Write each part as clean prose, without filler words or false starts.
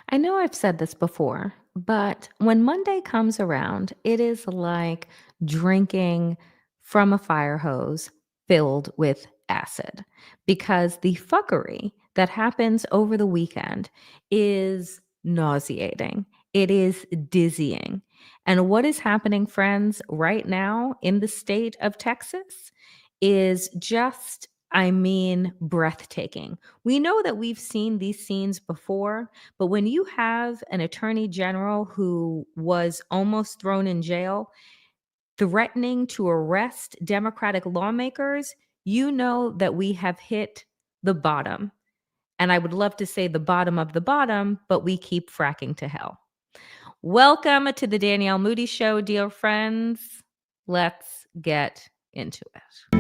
I know I've said this before, but when Monday comes around, it is like drinking from a fire hose filled with acid because the fuckery that happens over the weekend is nauseating. It is dizzying. And what is happening, friends, right now in the state of Texas is just, breathtaking. We know that we've seen these scenes before, but when you have an attorney general who was almost thrown in jail, threatening to arrest Democratic lawmakers, you know that we have hit the bottom. And I would love to say the bottom of the bottom, but we keep fracking to hell. Welcome to the Danielle Moodie Show, dear friends. Let's get into it.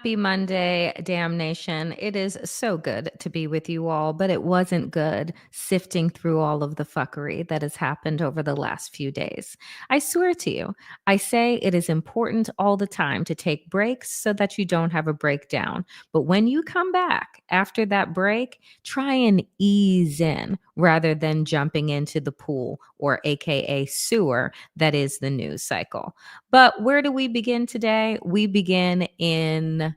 Happy Monday, damnation. It is so good to be with you all, but it wasn't good sifting through all of the fuckery that has happened over the last few days. I swear to you, I say it is important all the time to take breaks so that you don't have a breakdown. But when you come back after that break, try and ease in rather than jumping into the pool or AKA sewer that is the news cycle. But where do we begin today? We begin in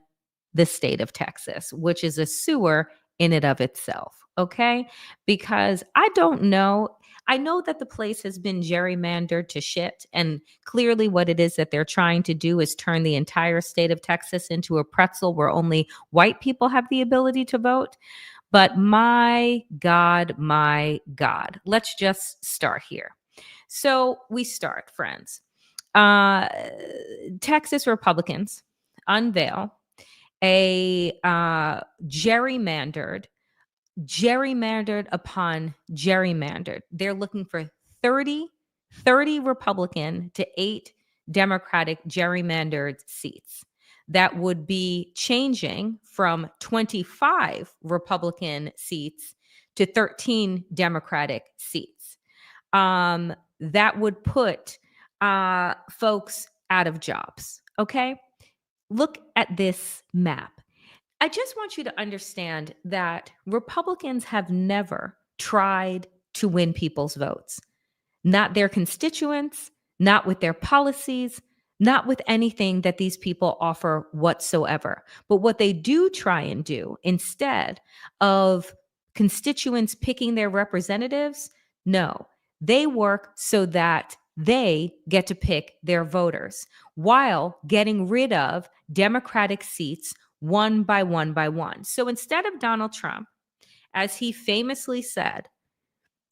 the state of Texas, which is a sewer in and of itself. Okay. Because I don't know. I know that the place has been gerrymandered to shit. And clearly, what it is that they're trying to do is turn the entire state of Texas into a pretzel where only white people have the ability to vote. But my God, let's just start here. So we start, friends. Uh, Texas Republicans unveil a gerrymandered upon gerrymandered. They're looking for 30, 30 Republican to 8 Democratic gerrymandered seats. That would be changing from 25 Republican seats to 13 Democratic seats. That would put folks out of jobs. Okay. Look at this map. I just want you to understand that Republicans have never tried to win people's votes, not their constituents, not with their policies, not with anything that these people offer whatsoever. But what they do try and do instead of constituents picking their representatives, no, they work so that they get to pick their voters while getting rid of Democratic seats one by one by one. So instead of Donald Trump, as he famously said,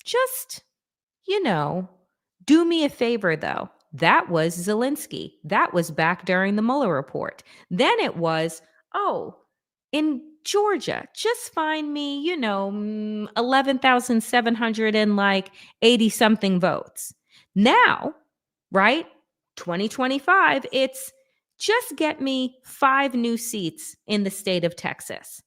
just, you know, do me a favor though. That was Zelensky. That was back during the Mueller report. Then it was, oh, in Georgia, just find me, 11,700 and like 80 something votes. Now, right? 2025, it's just get me 5 new seats in the state of Texas.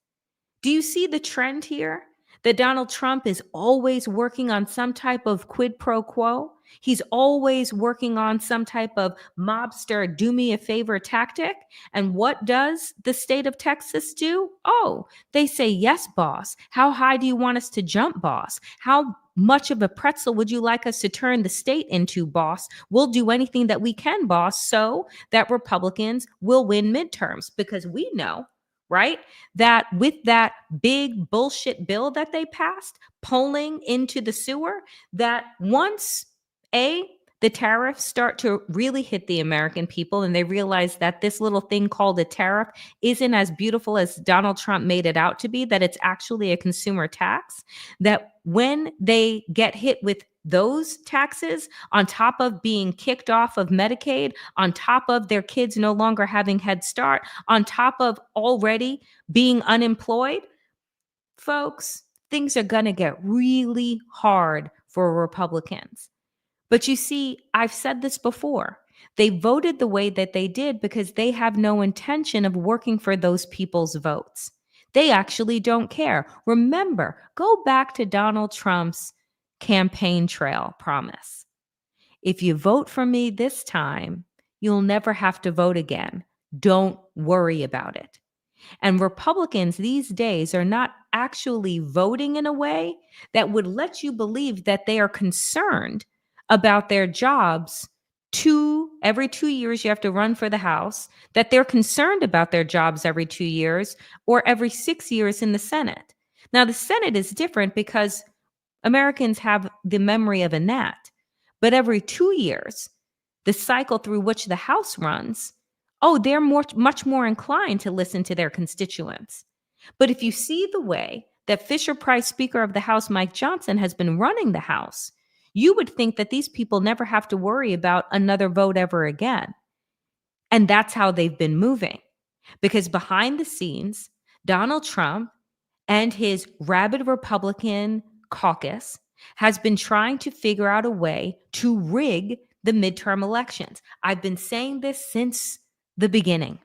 Do you see the trend here? That Donald Trump is always working on some type of quid pro quo. He's always working on some type of mobster do me a favor tactic. And what does the state of Texas do? Oh, they say, yes, boss. How high do you want us to jump, boss? How much of a pretzel would you like us to turn the state into, boss? We'll do anything that we can, boss, so that Republicans will win midterms because we know, right? That with that big bullshit bill that they passed, polling into the sewer, that once the tariffs start to really hit the American people and they realize that this little thing called a tariff isn't as beautiful as Donald Trump made it out to be, that it's actually a consumer tax, that when they get hit with those taxes on top of being kicked off of Medicaid, on top of their kids no longer having Head Start, on top of already being unemployed, folks, things are going to get really hard for Republicans. But you see, I've said this before. They voted the way that they did because they have no intention of working for those people's votes. They actually don't care. Remember, go back to Donald Trump's campaign trail promise. If you vote for me this time, you'll never have to vote again. Don't worry about it. And Republicans these days are not actually voting in a way that would let you believe that they are concerned about their jobs. Every 2 years, you have to run for the House, that they're concerned about their jobs every 2 years or every 6 years in the Senate. Now, the Senate is different because Americans have the memory of a gnat, but every 2 years, the cycle through which the House runs, they're much more inclined to listen to their constituents. But if you see the way that Fisher-Price Speaker of the House Mike Johnson has been running the House, you would think that these people never have to worry about another vote ever again. And that's how they've been moving. Because behind the scenes, Donald Trump and his rabid Republican caucus has been trying to figure out a way to rig the midterm elections. I've been saying this since the beginning.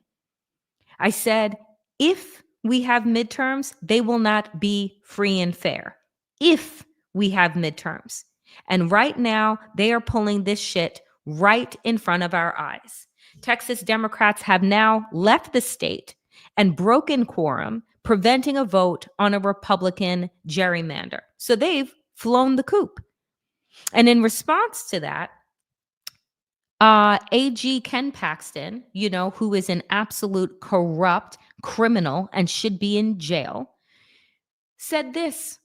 I said, if we have midterms, they will not be free and fair. If we have midterms. And right now, they are pulling this shit right in front of our eyes. Texas Democrats have now left the state and broken quorum, preventing a vote on a Republican gerrymander. So they've flown the coop. And in response to that, AG Ken Paxton, who is an absolute corrupt criminal and should be in jail, said this: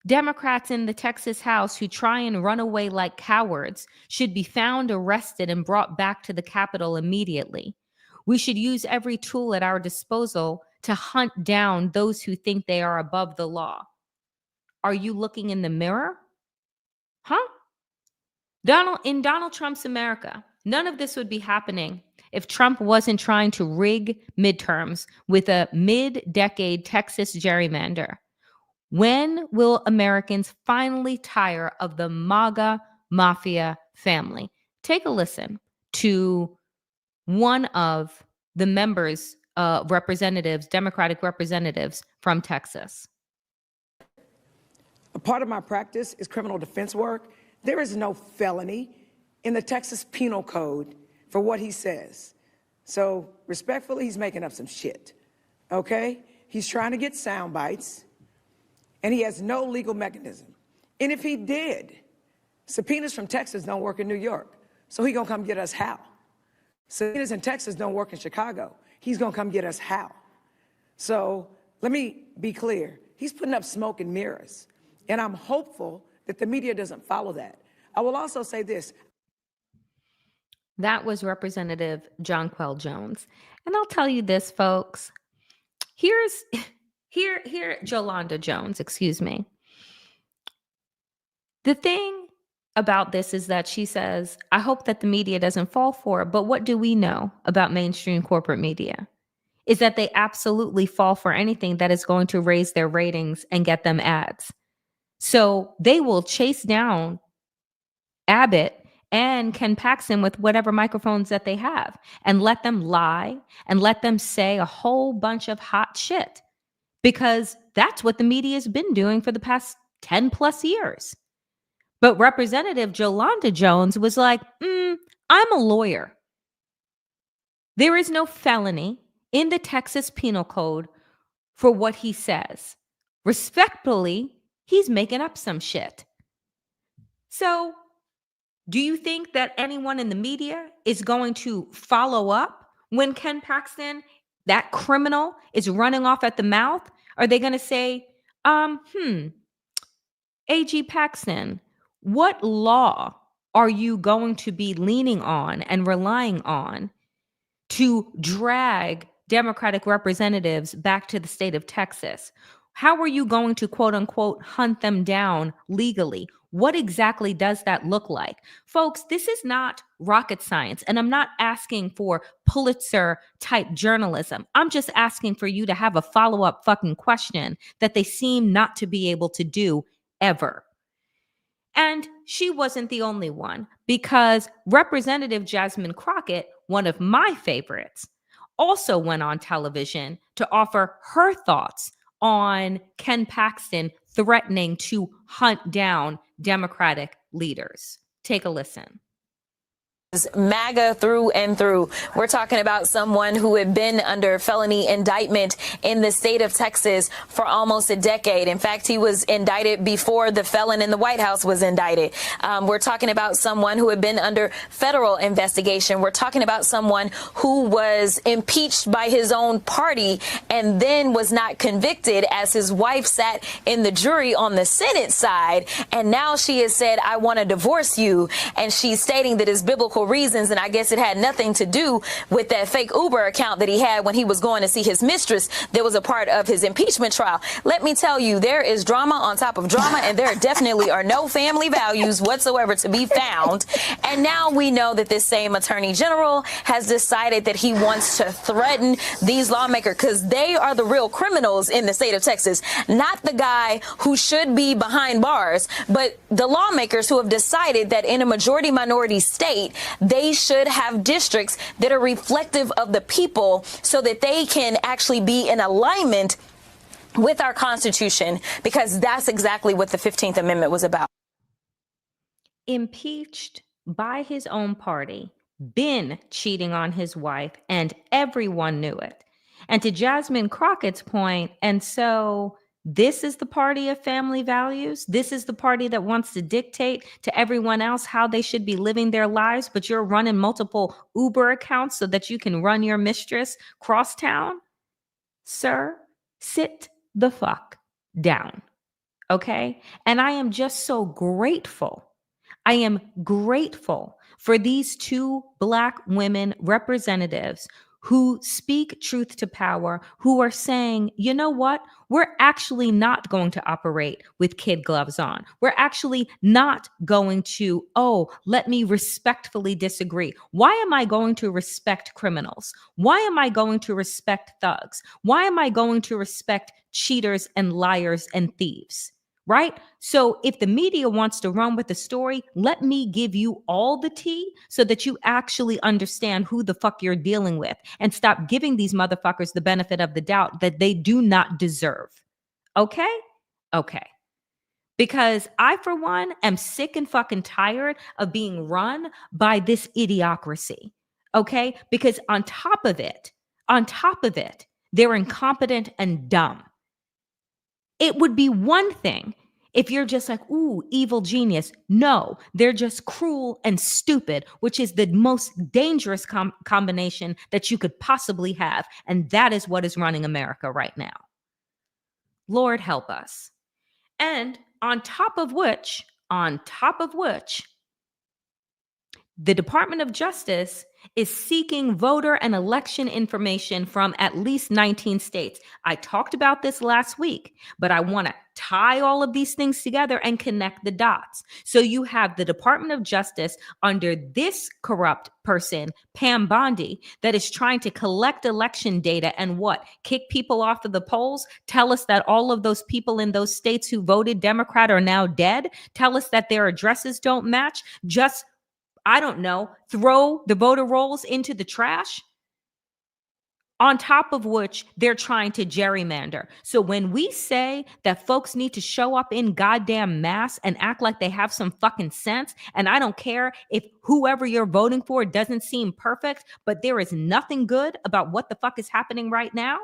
Democrats in the Texas House who try and run away like cowards should be found, arrested, and brought back to the Capitol immediately. We should use every tool at our disposal to hunt down those who think they are above the law. Are you looking in the mirror? Huh? In Donald Trump's America, none of this would be happening if Trump wasn't trying to rig midterms with a mid-decade Texas gerrymander. When will Americans finally tire of the MAGA mafia family? Take a listen to one of the members, Democratic representatives from Texas. A part of my practice is criminal defense work. There is no felony in the Texas Penal Code for what he says. So respectfully, he's making up some shit, okay? He's trying to get sound bites, and he has no legal mechanism. And if he did, subpoenas from Texas don't work in New York, so he gonna come get us how? Subpoenas in Texas don't work in Chicago. He's gonna come get us how? So let me be clear. He's putting up smoke and mirrors, and I'm hopeful that the media doesn't follow that. I will also say this. That was Representative Jonquel Jones. And I'll tell you this, folks. Here, Jolanda Jones, excuse me. The thing about this is that she says, I hope that the media doesn't fall for it. But what do we know about mainstream corporate media? Is that they absolutely fall for anything that is going to raise their ratings and get them ads. So they will chase down Abbott and Ken Paxton with whatever microphones that they have and let them lie and let them say a whole bunch of hot shit, because that's what the media has been doing for the past 10 plus years. But Representative Jolanda Jones was like, I'm a lawyer. There is no felony in the Texas Penal Code for what he says. Respectfully, he's making up some shit. So, do you think that anyone in the media is going to follow up when Ken Paxton, that criminal, is running off at the mouth? Are they going to say, AG Paxton, what law are you going to be leaning on and relying on to drag Democratic representatives back to the state of Texas? How are you going to, quote unquote, hunt them down legally? What exactly does that look like? Folks, this is not rocket science, and I'm not asking for Pulitzer type journalism. I'm just asking for you to have a follow-up fucking question that they seem not to be able to do ever. And she wasn't the only one, because Representative Jasmine Crockett, one of my favorites, also went on television to offer her thoughts on Ken Paxton threatening to hunt down Democratic leaders. Take a listen. MAGA through and through. We're talking about someone who had been under felony indictment in the state of Texas for almost a decade. In fact, he was indicted before the felon in the White House was indicted. We're talking about someone who had been under federal investigation. We're talking about someone who was impeached by his own party and then was not convicted, as his wife sat in the jury on the Senate side. And now she has said, I want to divorce you. And she's stating that it's biblical reasons, and I guess it had nothing to do with that fake Uber account that he had when he was going to see his mistress that was a part of his impeachment trial. Let me tell you, there is drama on top of drama, and there definitely are no family values whatsoever to be found. And now we know that this same attorney general has decided that he wants to threaten these lawmakers, because they are the real criminals in the state of Texas, not the guy who should be behind bars, but the lawmakers who have decided that in a majority minority state, they should have districts that are reflective of the people so that they can actually be in alignment with our Constitution, because that's exactly what the 15th Amendment was about. Impeached by his own party, been cheating on his wife, and everyone knew it. And to Jasmine Crockett's point, and so this is the party of family values. This is the party that wants to dictate to everyone else how they should be living their lives, but you're running multiple Uber accounts so that you can run your mistress cross town. Sir, sit the fuck down. Okay? And I am just so grateful. I am grateful for these two Black women representatives who speak truth to power, who are saying, you know what? We're actually not going to operate with kid gloves on. We're actually not going to, let me respectfully disagree. Why am I going to respect criminals? Why am I going to respect thugs? Why am I going to respect cheaters and liars and thieves? Right? So if the media wants to run with the story, let me give you all the tea so that you actually understand who the fuck you're dealing with, and stop giving these motherfuckers the benefit of the doubt that they do not deserve. Okay? Okay. Because I, for one, am sick and fucking tired of being run by this idiocracy. Okay? Because on top of it, they're incompetent and dumb. It would be one thing if you're just like, ooh, evil genius. No, they're just cruel and stupid, which is the most dangerous combination that you could possibly have. And that is what is running America right now. Lord help us. And on top of which, the Department of Justice is seeking voter and election information from at least 19 states. I talked about this last week, but I want to tie all of these things together and connect the dots. So you have the Department of Justice under this corrupt person, Pam Bondi, that is trying to collect election data and kick people off of the polls, tell us that all of those people in those states who voted Democrat are now dead, tell us that their addresses don't match, just I don't know, throw the voter rolls into the trash. On top of which they're trying to gerrymander. So when we say that folks need to show up in goddamn mass and act like they have some fucking sense, and I don't care if whoever you're voting for doesn't seem perfect, but there is nothing good about what the fuck is happening right now,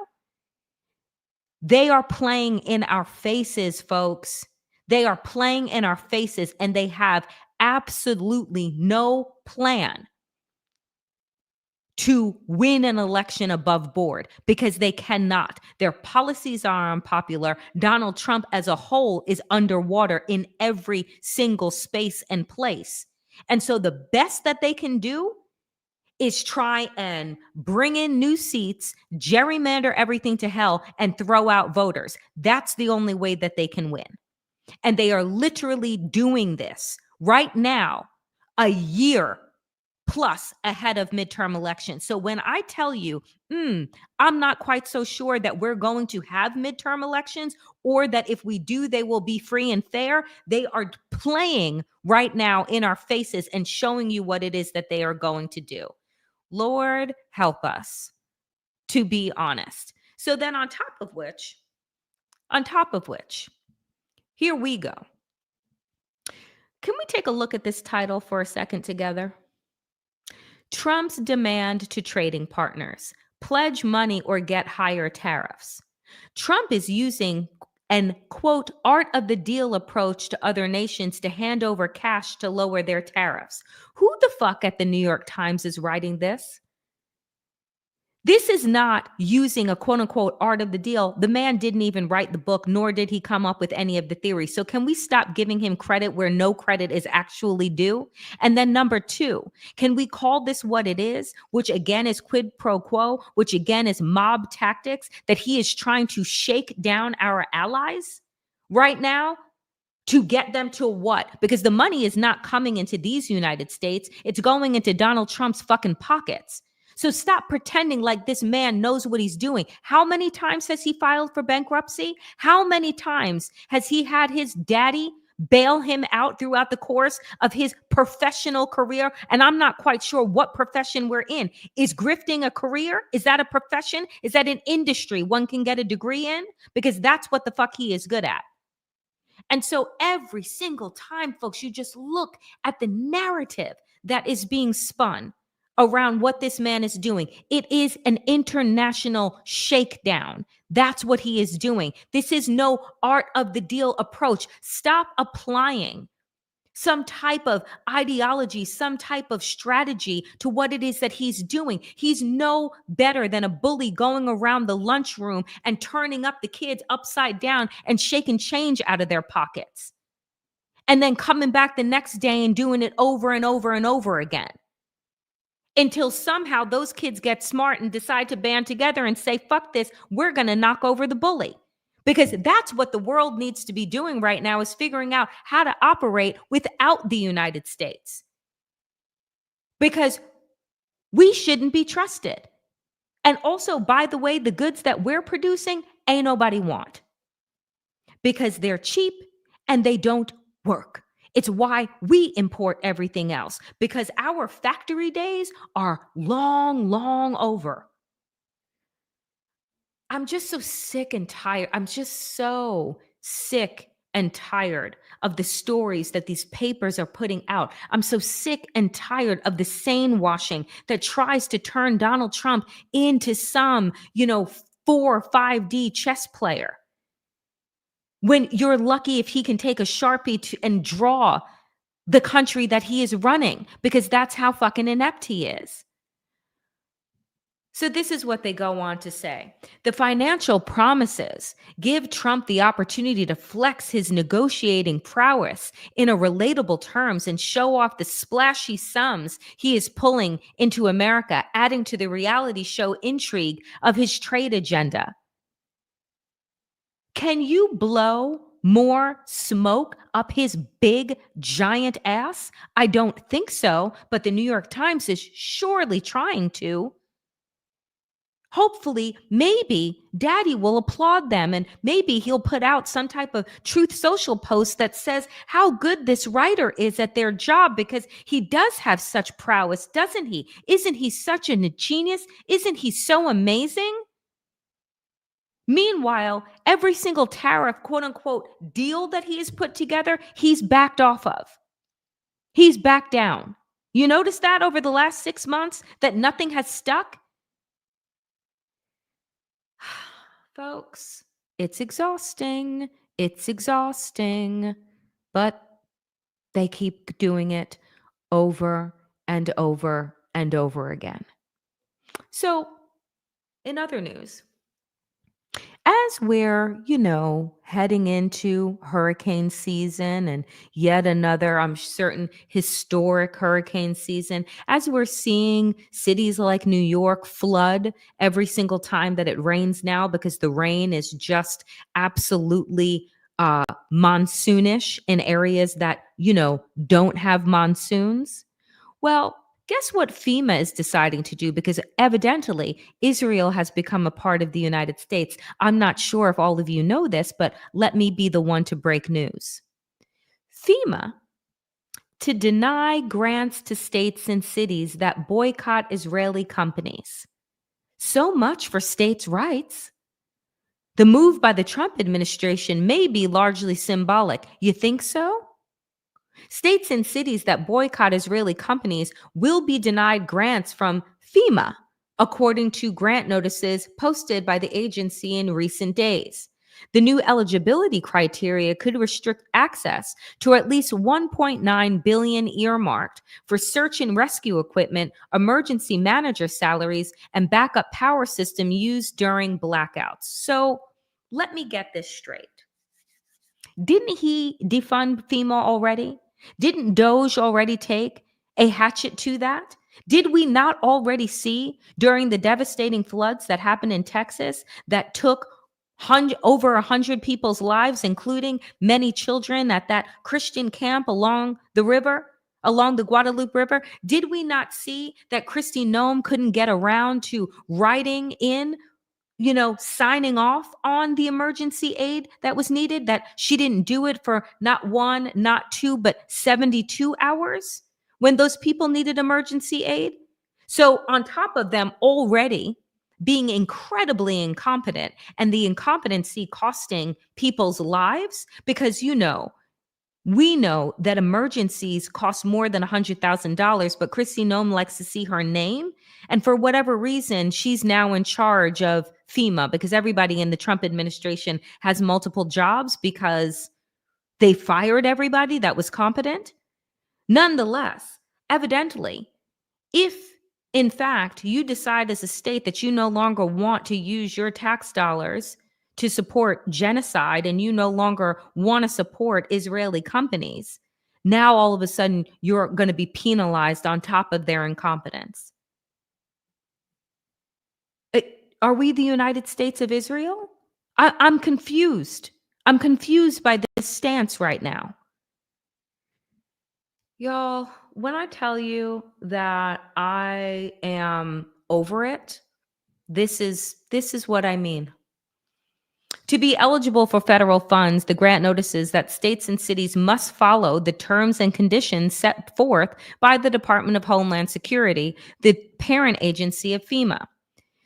they are playing in our faces, folks. They are playing in our faces, and they have absolutely no plan to win an election above board, because they cannot. Their policies are unpopular. Donald Trump as a whole is underwater in every single space and place. And so the best that they can do is try and bring in new seats, gerrymander everything to hell, and throw out voters. That's the only way that they can win. And they are literally doing this right now, a year plus ahead of midterm elections. So when I tell you, I'm not quite so sure that we're going to have midterm elections, or that if we do, they will be free and fair, they are playing right now in our faces and showing you what it is that they are going to do. Lord, help us, to be honest. So then on top of which, here we go. Can we take a look at this title for a second together? Trump's demand to trading partners: pledge money or get higher tariffs. Trump is using an, quote, art of the deal approach to other nations to hand over cash to lower their tariffs. Who the fuck at the New York Times is writing this? This is not using a quote unquote art of the deal. The man didn't even write the book, nor did he come up with any of the theories. So can we stop giving him credit where no credit is actually due? And then number two, can we call this what it is, which again is quid pro quo, which again is mob tactics, that he is trying to shake down our allies right now? To get them to what? Because the money is not coming into these United States. It's going into Donald Trump's fucking pockets. So stop pretending like this man knows what he's doing. How many times has he filed for bankruptcy? How many times has he had his daddy bail him out throughout the course of his professional career? And I'm not quite sure what profession we're in. Is grifting a career? Is that a profession? Is that an industry one can get a degree in? Because that's what the fuck he is good at. And so every single time, folks, you just look at the narrative that is being spun around what this man is doing. It is an international shakedown. That's what he is doing. This is no art of the deal approach. Stop applying some type of ideology, some type of strategy to what it is that he's doing. He's no better than a bully going around the lunchroom and turning up the kids upside down and shaking change out of their pockets. And then coming back the next day and doing it over and over and over again. Until somehow those kids get smart and decide to band together and say, fuck this, we're going to knock over the bully. Because that's what the world needs to be doing right now, is figuring out how to operate without the United States. Because we shouldn't be trusted. And also, by the way, the goods that we're producing, ain't nobody want. Because they're cheap and they don't work. It's why we import everything else, because our factory days are long, long over. I'm just so sick and tired. I'm just so sick and tired of the stories that these papers are putting out. I'm so sick and tired of the sane washing that tries to turn Donald Trump into some, 4 or 5D chess player. When you're lucky if he can take a Sharpie and draw the country that he is running, because that's how fucking inept he is. So this is what they go on to say. The financial promises give Trump the opportunity to flex his negotiating prowess in a relatable terms and show off the splashy sums he is pulling into America, adding to the reality show intrigue of his trade agenda. Can you blow more smoke up his big, giant ass? I don't think so, but the New York Times is surely trying to. Hopefully, maybe Daddy will applaud them, and maybe he'll put out some type of Truth Social post that says how good this writer is at their job, because he does have such prowess, doesn't he? Isn't he such a genius? Isn't he so amazing? Meanwhile, every single tariff, quote unquote, deal that he has put together, he's backed off of. He's backed down. You notice that over the last 6 months, that nothing has stuck? Folks, it's exhausting. It's exhausting. But they keep doing it over and over and over again. So, in other news, as we're, heading into hurricane season and yet another, I'm certain, historic hurricane season, as we're seeing cities like New York flood every single time that it rains now, because the rain is just absolutely monsoonish in areas that, don't have monsoons. Well, guess what FEMA is deciding to do? Because evidently, Israel has become a part of the United States. I'm not sure if all of you know this, but let me be the one to break news. FEMA to deny grants to states and cities that boycott Israeli companies. So much for states' rights. The move by the Trump administration may be largely symbolic. You think so? States and cities that boycott Israeli companies will be denied grants from FEMA, according to grant notices posted by the agency in recent days. The new eligibility criteria could restrict access to at least $1.9 billion earmarked for search and rescue equipment, emergency manager salaries, and backup power system used during blackouts. So let me get this straight. Didn't he defund FEMA already? Didn't Doge already take a hatchet to that? Did we not already see during the devastating floods that happened in Texas that took over 100 people's lives, including many children at that Christian camp along the river, along the Guadalupe River? Did we not see that Kristi Noem couldn't get around to writing in, signing off on the emergency aid that was needed, that she didn't do it for not one, not two, but 72 hours when those people needed emergency aid? So on top of them already being incredibly incompetent and the incompetency costing people's lives, because we know that emergencies cost more than $100,000, but Kristi Noem likes to see her name. And for whatever reason, she's now in charge of FEMA because everybody in the Trump administration has multiple jobs because they fired everybody that was competent. Nonetheless, evidently, if in fact you decide as a state that you no longer want to use your tax dollars to support genocide and you no longer want to support Israeli companies, now all of a sudden you're going to be penalized on top of their incompetence. Are we the United States of Israel? I'm confused. I'm confused by this stance right now. Y'all, when I tell you that I am over it, this is what I mean. To be eligible for federal funds, the grant notices that states and cities must follow the terms and conditions set forth by the Department of Homeland Security, the parent agency of FEMA.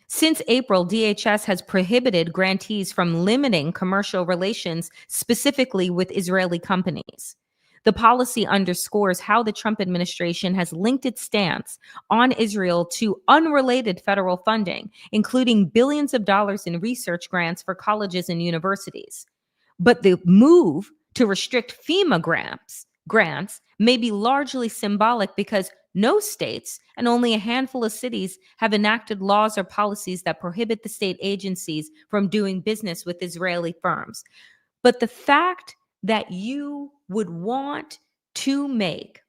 Since April, DHS has prohibited grantees from limiting commercial relations specifically with Israeli companies. The policy underscores how the Trump administration has linked its stance on Israel to unrelated federal funding, including billions of dollars in research grants for colleges and universities. But the move to restrict FEMA grants may be largely symbolic because no states and only a handful of cities have enacted laws or policies that prohibit the state agencies from doing business with Israeli firms. But the fact that you would want to make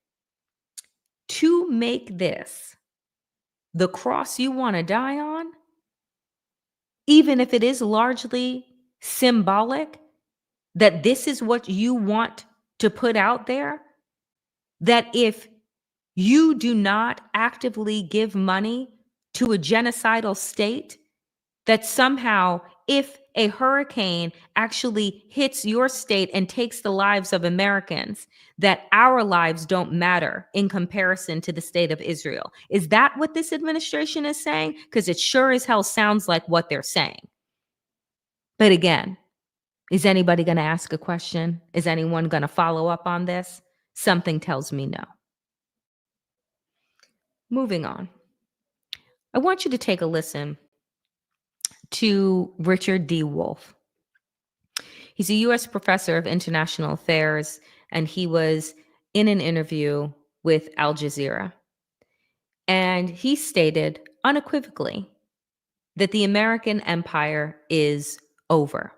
this the cross you want to die on, even if it is largely symbolic, that this is what you want to put out there, that if you do not actively give money to a genocidal state, that somehow if a hurricane actually hits your state and takes the lives of Americans, that our lives don't matter in comparison to the state of Israel. Is that what this administration is saying? Because it sure as hell sounds like what they're saying. But again, is anybody going to ask a question? Is anyone going to follow up on this? Something tells me no. Moving on. I want you to take a listen to Richard D. Wolff. He's a U.S. professor of international affairs, and he was in an interview with Al Jazeera. And he stated unequivocally that the American empire is over.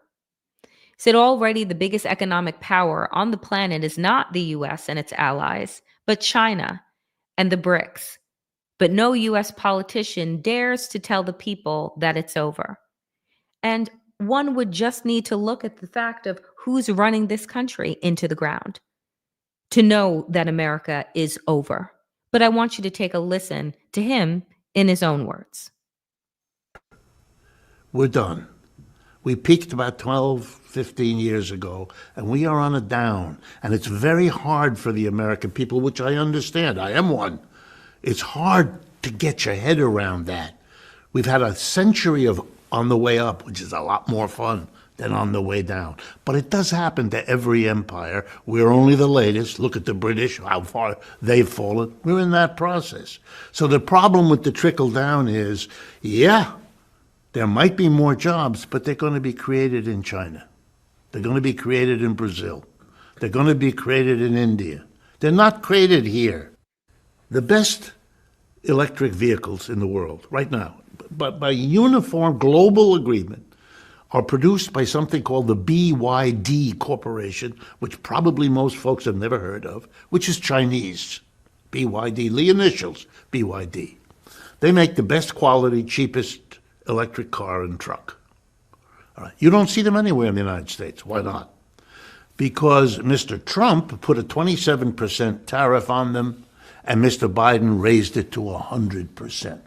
He said already the biggest economic power on the planet is not the U.S. and its allies, but China and the BRICS. But no U.S. politician dares to tell the people that it's over. And one would just need to look at the fact of who's running this country into the ground to know that America is over. But I want you to take a listen to him in his own words. We're done. We peaked about 12, 15 years ago, and we are on a down. And it's very hard for the American people, which I understand. I am one. It's hard to get your head around that. We've had a century of on the way up, which is a lot more fun than on the way down. But it does happen to every empire. We're only the latest. Look at the British, how far they've fallen. We're in that process. So the problem with the trickle down is, yeah, there might be more jobs, but they're going to be created in China. They're going to be created in Brazil. They're going to be created in India. They're not created here. The best electric vehicles in the world right now, but by uniform global agreement, are produced by something called the BYD Corporation, which probably most folks have never heard of, which is Chinese. BYD, the initials, BYD. They make the best quality, cheapest electric car and truck. All right. You don't see them anywhere in the United States. Why not? Because Mr. Trump put a 27% tariff on them, and Mr. Biden raised it to 100%.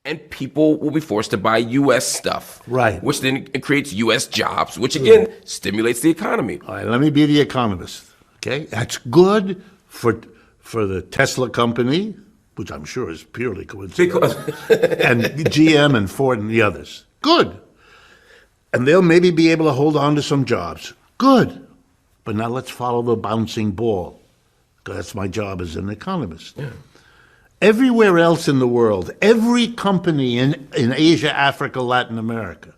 And people will be forced to buy U.S. stuff. Right. Which then creates U.S. jobs, which again stimulates the economy. All right, let me be the economist. Okay? That's good for the Tesla company, which I'm sure is purely coincidental, and GM and Ford and the others. Good. And they'll maybe be able to hold on to some jobs. Good. But now let's follow the bouncing ball, because that's my job as an economist. Yeah. Everywhere else in the world, every company in Asia, Africa, Latin America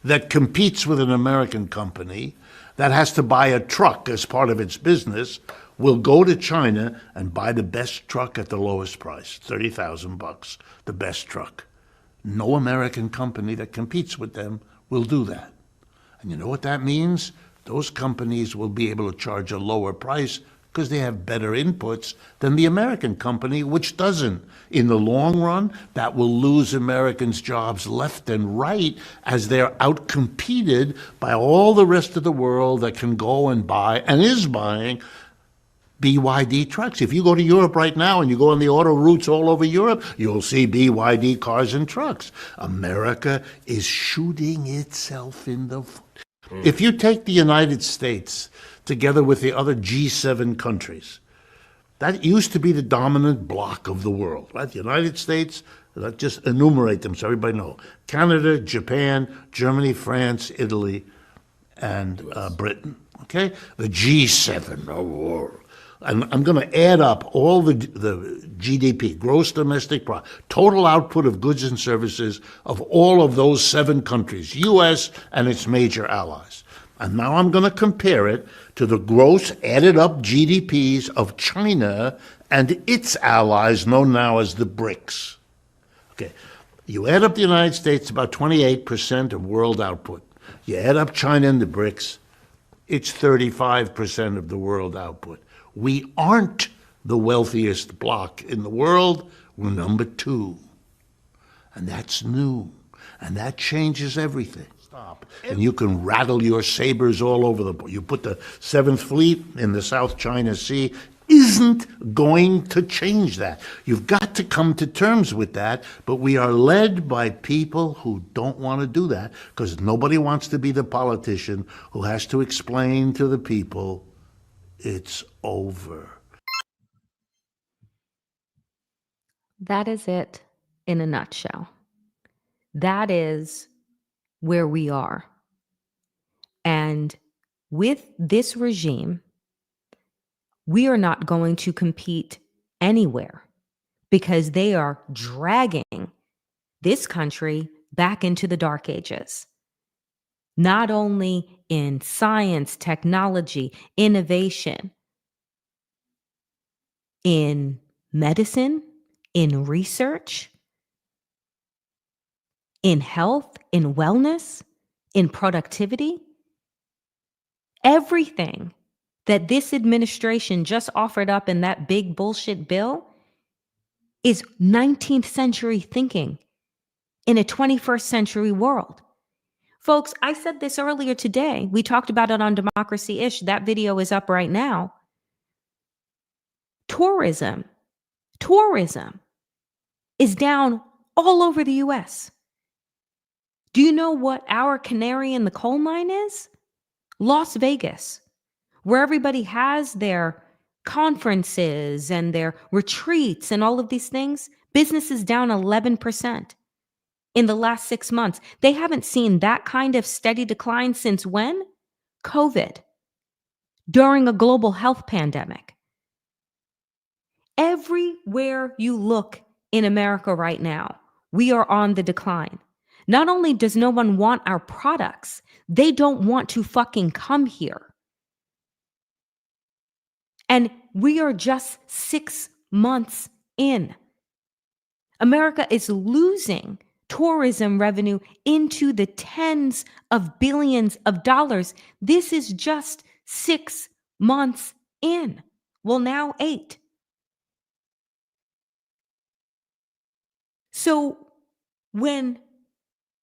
that competes with an American company that has to buy a truck as part of its business will go to China and buy the best truck at the lowest price, $30,000, the best truck. No American company that competes with them will do that. And you know what that means? Those companies will be able to charge a lower price because they have better inputs than the American company, which doesn't. In the long run, that will lose Americans' jobs left and right as they're outcompeted by all the rest of the world that can go and buy, and is buying, BYD trucks. If you go to Europe right now and you go on the auto routes all over Europe, you'll see BYD cars and trucks. America is shooting itself in the foot. If you take the United States together with the other G7 countries, that used to be the dominant bloc of the world, right? The United States, let's just enumerate them so everybody knows. Canada, Japan, Germany, France, Italy, and Britain, okay? The G7, oh, and I'm going to add up all the GDP, gross domestic product, total output of goods and services of all of those 7 countries, U.S. and its major allies. And now I'm going to compare it to the gross added up GDPs of China and its allies, known now as the BRICS. Okay, you add up the United States, about 28% of world output. You add up China and the BRICS, it's 35% of the world output. We aren't the wealthiest bloc in the world. We're number 2. And that's new. And that changes everything. Stop. And you can rattle your sabers all over the board. You put the 7th Fleet in the South China Sea, isn't going to change that. You've got to come to terms with that, but we are led by people who don't want to do that because nobody wants to be the politician who has to explain to the people it's over. That is it in a nutshell. That is where we are. And with this regime, we are not going to compete anywhere because they are dragging this country back into the dark ages. Not only in science, technology, innovation, in medicine, in research, in health, in wellness, in productivity. Everything that this administration just offered up in that big bullshit bill is 19th century thinking in a 21st century world. Folks, I said this earlier today. We talked about it on Democracy-ish. That video is up right now. Tourism is down all over the US. Do you know what our canary in the coal mine is? Las Vegas, where everybody has their conferences and their retreats and all of these things. Business is down 11% in the last 6 months. They haven't seen that kind of steady decline since when? COVID, during a global health pandemic. Everywhere you look in America right now, we are on the decline. Not only does no one want our products, they don't want to fucking come here. And we are just 6 months in. America is losing tourism revenue into the tens of billions of dollars. This is just 6 months in. Well, now 8. So when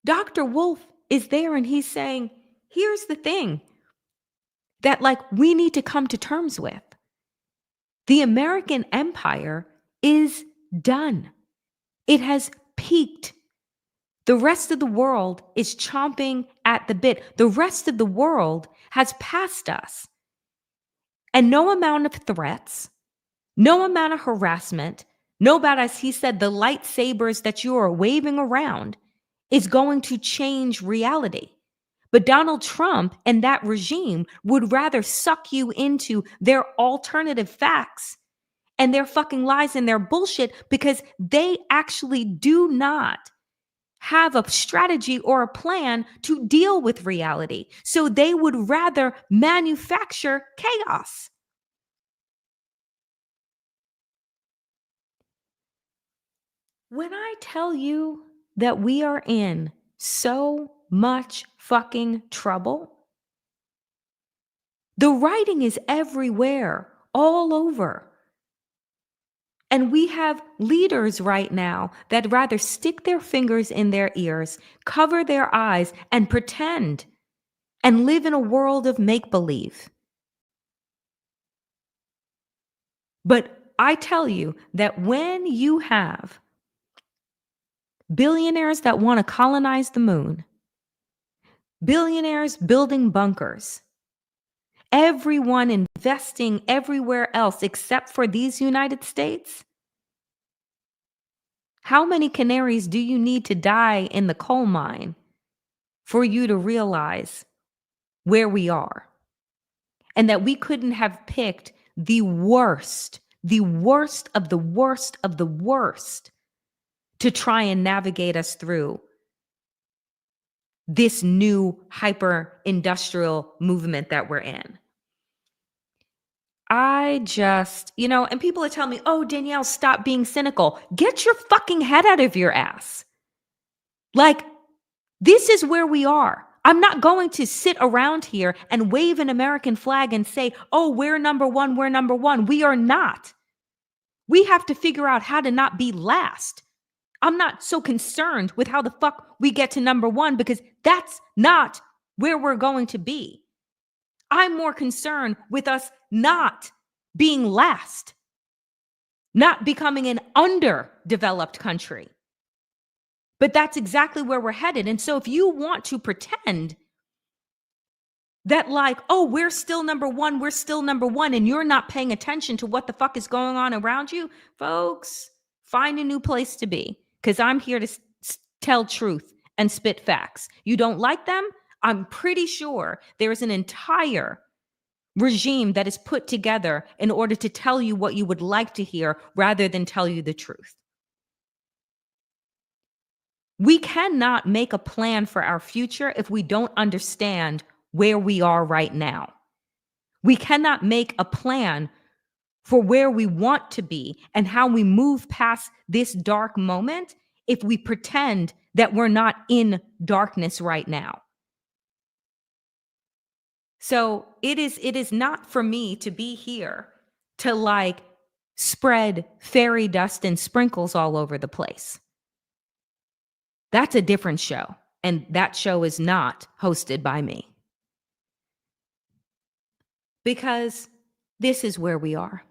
Dr. Wolf is there and he's saying, here's the thing that we need to come to terms with. The American empire is done. It has peaked. The rest of the world is chomping at the bit. The rest of the world has passed us. And no amount of threats, no amount of harassment, no about, as he said, the lightsabers that you are waving around is going to change reality. But Donald Trump and that regime would rather suck you into their alternative facts and their fucking lies and their bullshit, because they actually do not have a strategy or a plan to deal with reality. So they would rather manufacture chaos. When I tell you that we are in so much fucking trouble, the writing is everywhere, all over. And we have leaders right now that rather stick their fingers in their ears, cover their eyes, and pretend and live in a world of make-believe. But I tell you that when you have billionaires that want to colonize the moon, billionaires building bunkers, everyone investing everywhere else except for these United States, how many canaries do you need to die in the coal mine for you to realize where we are? And that we couldn't have picked the worst of the worst of the worst to try and navigate us through this new hyper-industrial movement that we're in. I just, and people are telling me, oh, Danielle, stop being cynical. Get your fucking head out of your ass. This is where we are. I'm not going to sit around here and wave an American flag and say, oh, we're number one, we're number one. We are not. We have to figure out how to not be last. I'm not so concerned with how the fuck we get to number one, because that's not where we're going to be. I'm more concerned with us not being last, not becoming an underdeveloped country. But that's exactly where we're headed. And so if you want to pretend that oh, we're still number one, and you're not paying attention to what the fuck is going on around you, folks, find a new place to be, because I'm here to tell truth and spit facts. You don't like them? I'm pretty sure there's an entire regime that is put together in order to tell you what you would like to hear rather than tell you the truth. We cannot make a plan for our future if we don't understand where we are right now. We cannot make a plan for where we want to be and how we move past this dark moment if we pretend that we're not in darkness right now. So it is not for me to be here to spread fairy dust and sprinkles all over the place. That's a different show. And that show is not hosted by me. Because this is where we are.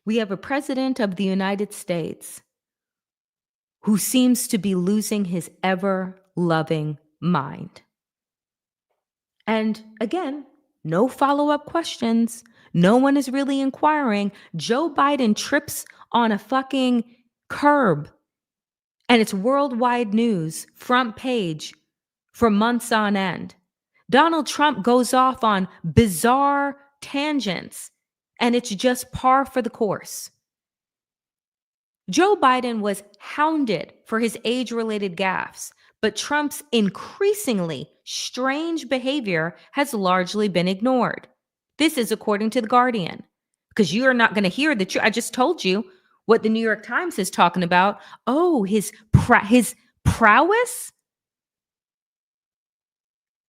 We have a president of the United States who seems to be losing his ever-loving mind. And again, no follow-up questions. No one is really inquiring. Joe Biden trips on a fucking curb, and it's worldwide news, front page, for months on end. Donald Trump goes off on bizarre tangents, and it's just par for the course. Joe Biden was hounded for his age-related gaffes, but Trump's increasingly strange behavior has largely been ignored. This is according to The Guardian, because you are not going to hear the truth. I just told you what the New York Times is talking about. Oh, his prowess?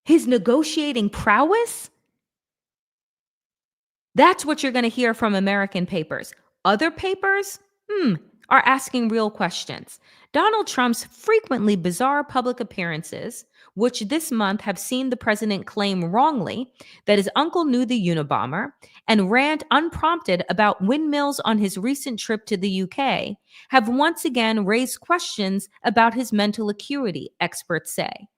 His negotiating prowess? That's what you're going to hear from American papers. Other papers, are asking real questions. Donald Trump's frequently bizarre public appearances, which this month have seen the president claim wrongly that his uncle knew the Unabomber and rant unprompted about windmills on his recent trip to the UK, have once again raised questions about his mental acuity, experts say.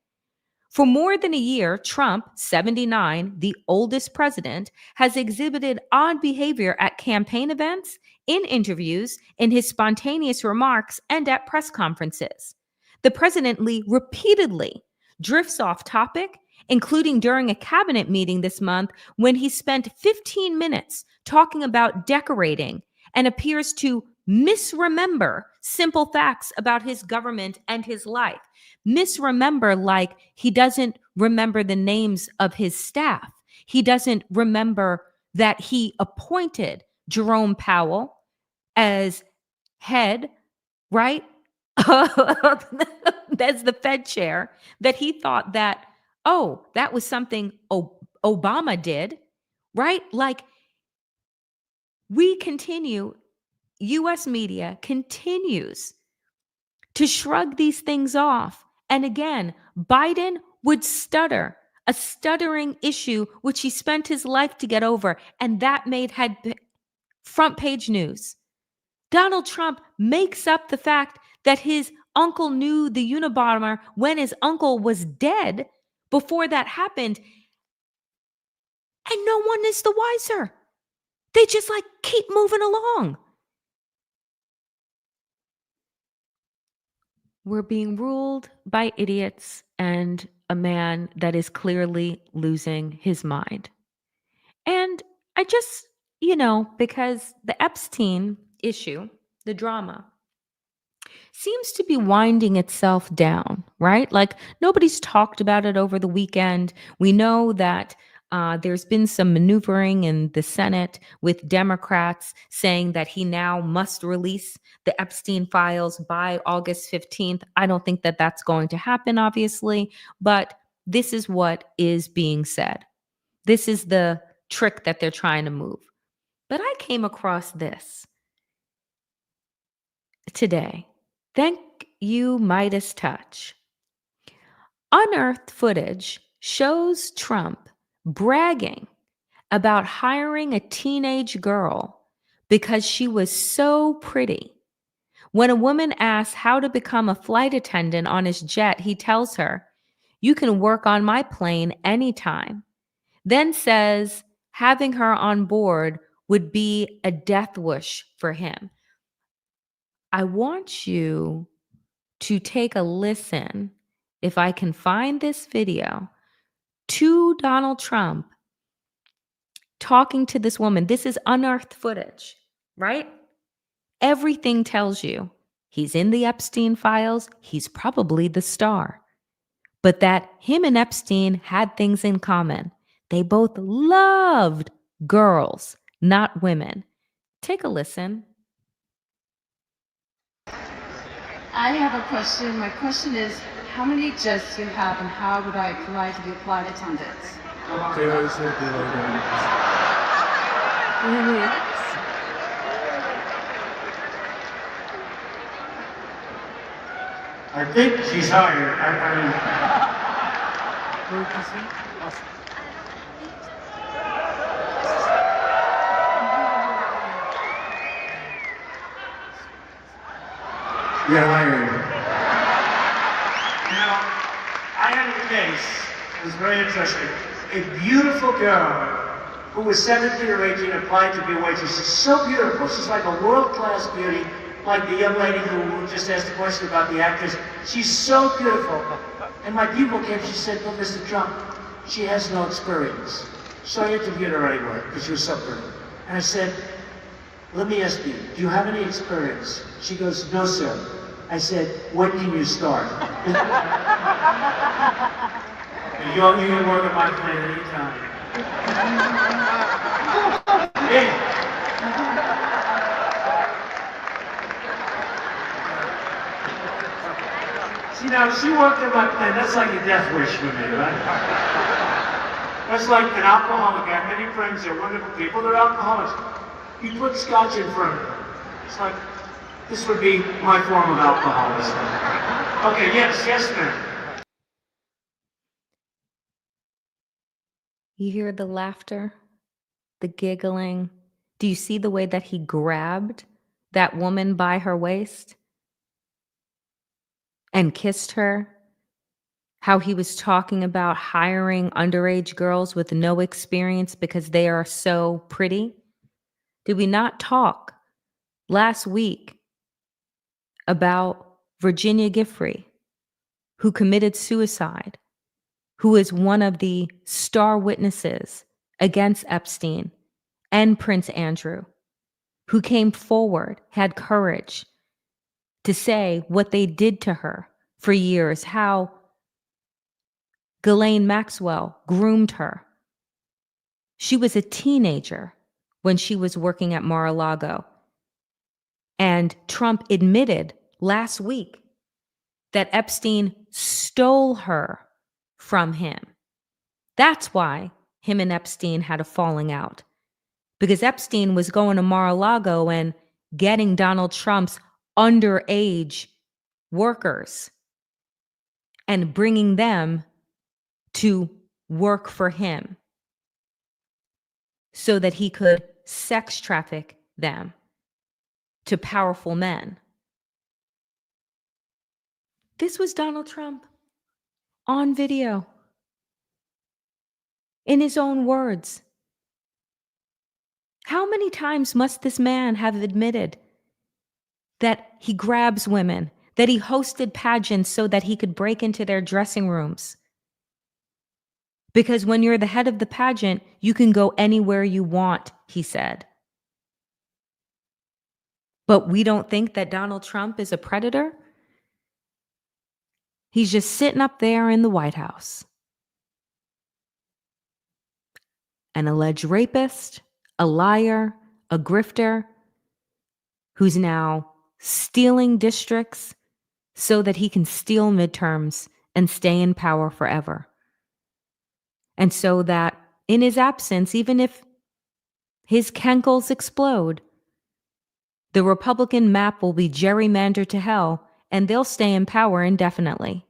For more than a year, Trump, 79, the oldest president, has exhibited odd behavior at campaign events, in interviews, in his spontaneous remarks, and at press conferences. The president repeatedly drifts off topic, including during a cabinet meeting this month when he spent 15 minutes talking about decorating and appears to misremember simple facts about his government and his life. Misremember, like he doesn't remember the names of his staff. He doesn't remember that he appointed Jerome Powell as head, right? That's the Fed chair, that he thought that, oh, that was something Obama did, right? Like US media continues to shrug these things off. And again, Biden would stutter, a stuttering issue which he spent his life to get over, and that had front page news. Donald Trump makes up the fact that his uncle knew the Unabomber when his uncle was dead before that happened, and no one is the wiser. They just keep moving along. We're being ruled by idiots and a man that is clearly losing his mind. And I just, because the Epstein issue, the drama, seems to be winding itself down, right? Like nobody's talked about it over the weekend. We know that there's been some maneuvering in the Senate with Democrats saying that he now must release the Epstein files by August 15th. I don't think that that's going to happen, obviously, but this is what is being said. This is the trick that they're trying to move. But I came across this today. Thank you, Midas Touch. Unearthed footage shows Trump bragging about hiring a teenage girl because she was so pretty. When a woman asks how to become a flight attendant on his jet, he tells her, "You can work on my plane anytime." Then says having her on board would be a death wish for him. I want you to take a listen, if I can find this video, to Donald Trump talking to this woman. This is unearthed footage, right? Everything tells you he's in the Epstein files. He's probably the star. But that him and Epstein had things in common. They both loved girls, not women. Take a listen. I have a question. My question is, how many jets do you have and how would I apply to be a flight attendant? I think she's hired. Yeah, hired. Now, I had a case, it was very interesting. A beautiful girl who was 17 or 18 applied to be a waitress. She's so beautiful. She's like a world-class beauty, like the young lady who just asked a question about the actress. She's so beautiful. And my people came, she said, "But Mr. Trump, she has no experience." So I interviewed her anyway, because she was so pretty. And I said, "Let me ask you, do you have any experience?" She goes, "No, sir." I said, "When can you start?" You can work at my plant anytime. Yeah. See, now, she worked at my plant. That's like a death wish for me, right? That's like an alcoholic. I have many friends that are wonderful people. They're alcoholics. You put scotch in front of them. It's like, this would be my form of alcoholism. Okay, yes, ma'am. You hear the laughter, the giggling. Do you see the way that he grabbed that woman by her waist and kissed her? How he was talking about hiring underage girls with no experience because they are so pretty? Did we not talk last week about Virginia Giuffre, who committed suicide, who is one of the star witnesses against Epstein and Prince Andrew, who came forward, had courage to say what they did to her for years, how Ghislaine Maxwell groomed her. She was a teenager when she was working at Mar-a-Lago. And Trump admitted last week that Epstein stole her from him. That's why him and Epstein had a falling out. Because Epstein was going to Mar-a-Lago and getting Donald Trump's underage workers and bringing them to work for him so that he could sex traffic them to powerful men. This was Donald Trump on video, in his own words. How many times must this man have admitted that he grabs women, that he hosted pageants so that he could break into their dressing rooms? Because when you're the head of the pageant, you can go anywhere you want, he said. But we don't think that Donald Trump is a predator? He's just sitting up there in the White House. An alleged rapist, a liar, a grifter, who's now stealing districts so that he can steal midterms and stay in power forever. And so that in his absence, even if his kenkles explode, the Republican map will be gerrymandered to hell and they'll stay in power indefinitely.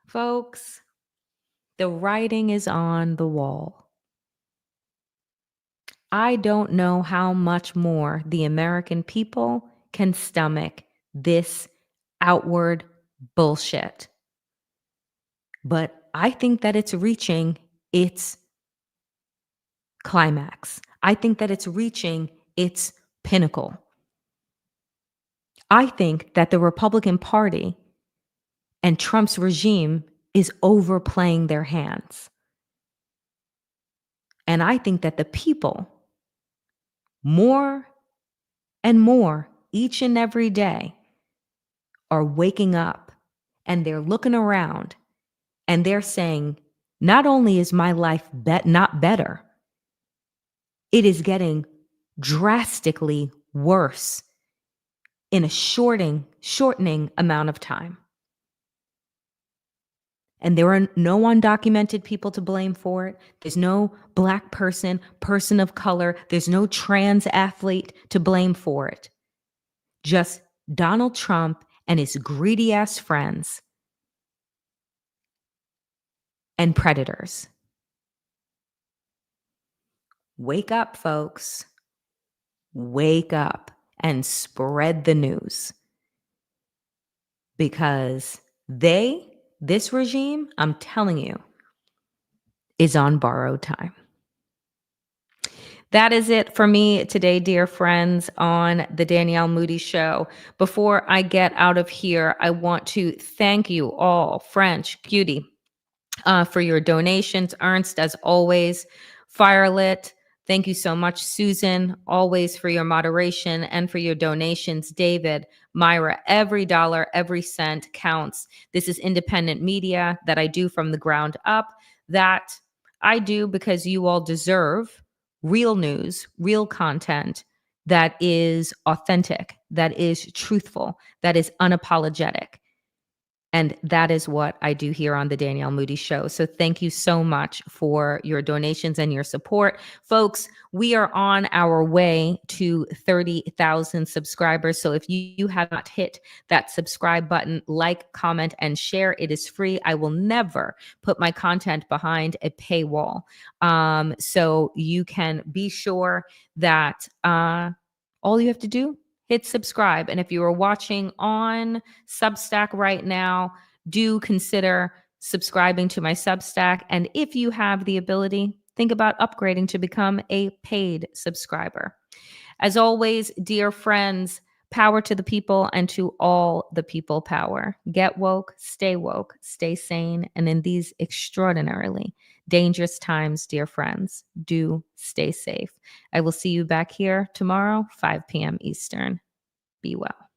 Folks, the writing is on the wall. I don't know how much more the American people can stomach this outward bullshit. But I think that it's reaching its climax. I think that it's reaching its pinnacle. I think that the Republican Party and Trump's regime is overplaying their hands. And I think that the people, more and more each and every day, are waking up and they're looking around and they're saying, not only is my life not better, it is getting drastically worse in a shortening amount of time. And there are no undocumented people to blame for it. There's no Black person of color. There's no trans athlete to blame for it. Just Donald Trump and his greedy ass friends and predators. Wake up, folks. Wake up and spread the news. Because this regime, I'm telling you, is on borrowed time. That is it for me today, dear friends, on the Danielle Moodie Show. Before I get out of here, I want to thank you all, French, Cutie, for your donations. Ernst, as always, Firelit, thank you so much. Susan, always for your moderation and for your donations. David, Myra, every dollar, every cent counts. This is independent media that I do from the ground up, that I do because you all deserve real news, real content that is authentic, that is truthful, that is unapologetic. And that is what I do here on the Danielle Moodie Show. So thank you so much for your donations and your support. Folks, we are on our way to 30,000 subscribers. So if you have not hit that subscribe button, like, comment, and share, it is free. I will never put my content behind a paywall. So you can be sure that all you have to do, hit subscribe. And if you are watching on Substack right now, do consider subscribing to my Substack. And if you have the ability, think about upgrading to become a paid subscriber. As always, dear friends, power to the people and to all the people power. Get woke, stay sane. And in these extraordinarily dangerous times, dear friends, do stay safe. I will see you back here tomorrow, 5 p.m. Eastern. Be well.